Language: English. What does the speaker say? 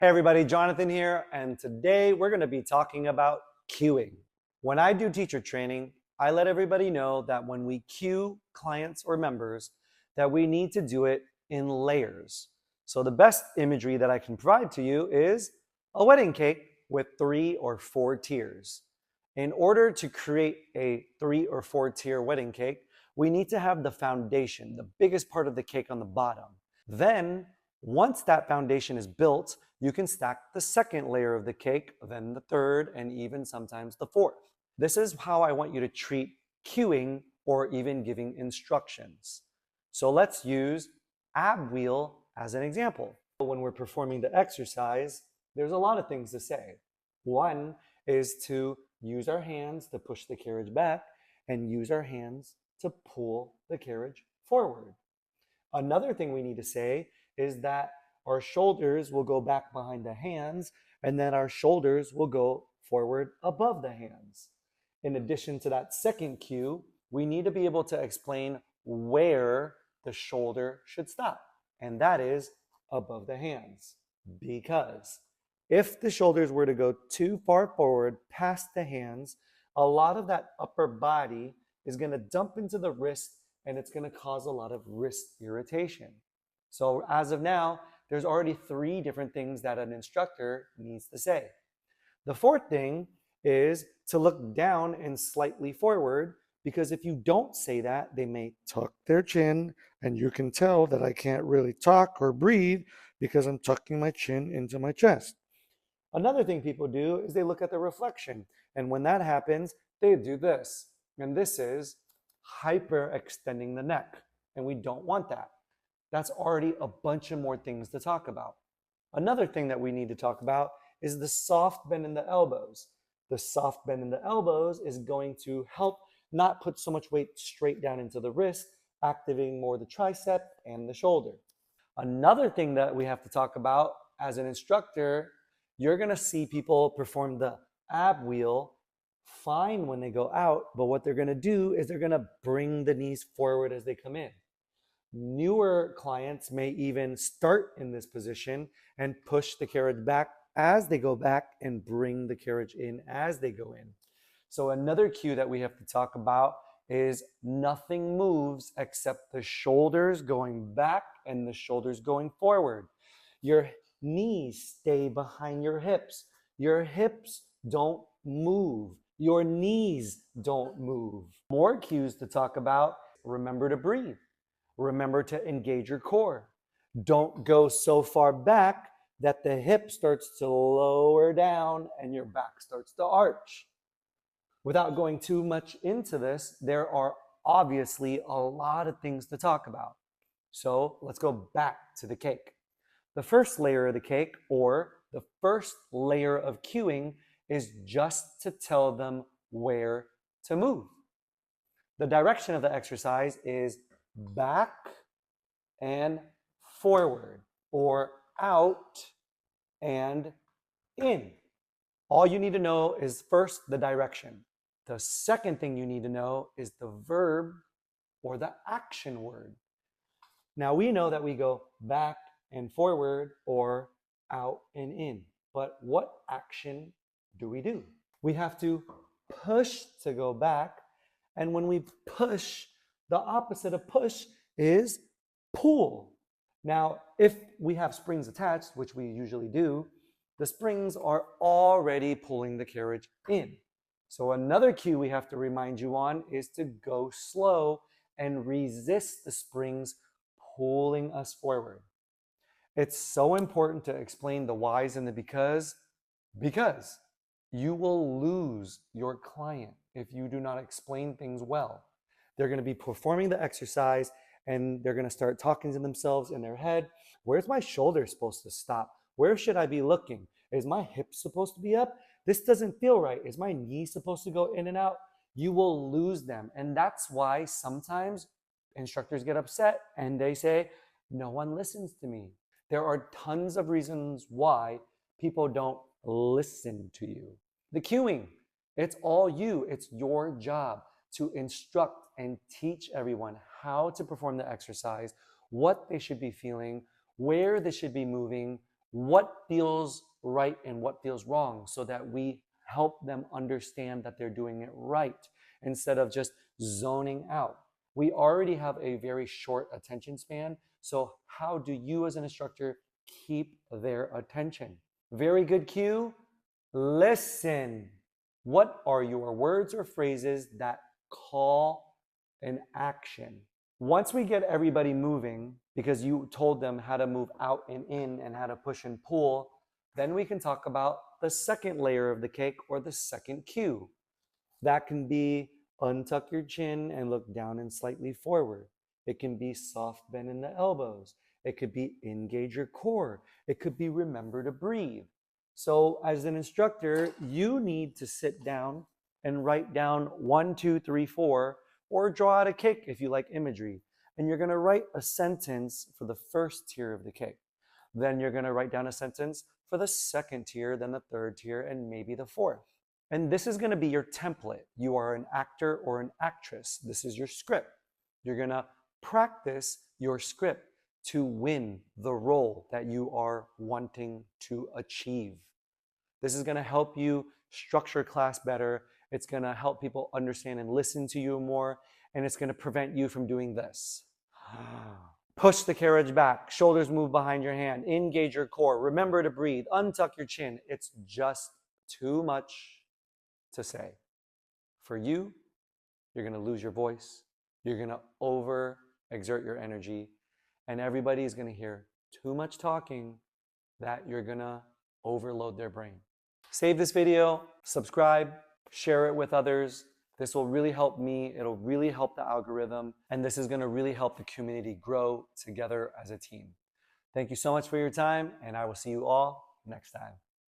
Hey everybody, Jonathan here, and today we're going to be talking about cueing. When I do teacher training, I let everybody know that when we cue clients or members, that we need to do it in layers. So the best imagery that I can provide to you is a wedding cake with 3 or 4 tiers. In order to create a 3 or 4 tier wedding cake, we need to have the foundation, the biggest part of the cake on the bottom. Then, once that foundation is built, you can stack the second layer of the cake, then the third, and even sometimes the fourth. This is how I want you to treat cueing or even giving instructions. So let's use ab wheel as an example. When we're performing the exercise, there's a lot of things to say. One is to use our hands to push the carriage back and use our hands to pull the carriage forward. Another thing we need to say is that our shoulders will go back behind the hands and then our shoulders will go forward above the hands. In addition to that second cue, we need to be able to explain where the shoulder should stop, and that is above the hands. Because if the shoulders were to go too far forward past the hands, a lot of that upper body is going to dump into the wrist and it's going to cause a lot of wrist irritation. So as of now, there's already 3 different things that an instructor needs to say. The fourth thing is to look down and slightly forward, because if you don't say that, they may tuck their chin, and you can tell that I can't really talk or breathe because I'm tucking my chin into my chest. Another thing people do is they look at the reflection, and when that happens, they do this. And this is hyperextending the neck, and we don't want that. That's already a bunch of more things to talk about. Another thing that we need to talk about is the soft bend in the elbows. The soft bend in the elbows is going to help not put so much weight straight down into the wrist, activating more the tricep and the shoulder. Another thing that we have to talk about as an instructor, you're going to see people perform the ab wheel fine when they go out, but what they're going to do is they're going to bring the knees forward as they come in. Newer clients may even start in this position and push the carriage back as they go back and bring the carriage in as they go in. So another cue that we have to talk about is nothing moves except the shoulders going back and the shoulders going forward. Your knees stay behind your hips. Your hips don't move. Your knees don't move. More cues to talk about. Remember to breathe. Remember to engage your core. Don't go so far back that the hip starts to lower down and your back starts to arch. Without going too much into this, there are obviously a lot of things to talk about. So let's go back to the cake. The first layer of the cake, or the first layer of cueing, is just to tell them where to move. The direction of the exercise is back and forward, or out and in. All you need to know is first the direction. The second thing you need to know is the verb or the action word. Now we know that we go back and forward or out and in, but what action do we do? We have to push to go back, and when we push, the opposite of push is pull. Now, if we have springs attached, which we usually do, the springs are already pulling the carriage in. So another cue we have to remind you on is to go slow and resist the springs pulling us forward. It's so important to explain the whys and the because you will lose your client if you do not explain things well. They're going to be performing the exercise and they're going to start talking to themselves in their head. Where's my shoulder supposed to stop? Where should I be looking? Is my hip supposed to be up? This doesn't feel right. Is my knee supposed to go in and out? You will lose them. And that's why sometimes instructors get upset and they say, no one listens to me. There are tons of reasons why people don't listen to you. The cueing, it's all you. It's your job to instruct and teach everyone how to perform the exercise, what they should be feeling, where they should be moving, what feels right and what feels wrong so that we help them understand that they're doing it right instead of just zoning out. We already have a very short attention span, so how do you as an instructor keep their attention? Very good cue. Listen. What are your words or phrases that call an action? Once we get everybody moving, because you told them how to move out and in and how to push and pull, then we can talk about the second layer of the cake or the second cue. That can be untuck your chin and look down and slightly forward. It can be soft bend in the elbows. It could be engage your core. It could be remember to breathe. So as an instructor, you need to sit down and write down 1, 2, 3, 4, or draw out a cake if you like imagery. And you're going to write a sentence for the first tier of the cake. Then you're going to write down a sentence for the second tier, then the third tier, and maybe the fourth. And this is going to be your template. You are an actor or an actress. This is your script. You're going to practice your script to win the role that you are wanting to achieve. This is going to help you structure class better. It's going to help people understand and listen to you more. And it's going to prevent you from doing this. Push the carriage back. Shoulders move behind your hand. Engage your core. Remember to breathe. Untuck your chin. It's just too much to say. For you, you're going to lose your voice. You're going to overexert your energy. And everybody is going to hear too much talking that you're going to overload their brain. Save this video, subscribe, share it with others. This will really help me. It'll really help the algorithm. And this is going to really help the community grow together as a team. Thank you so much for your time, and I will see you all next time.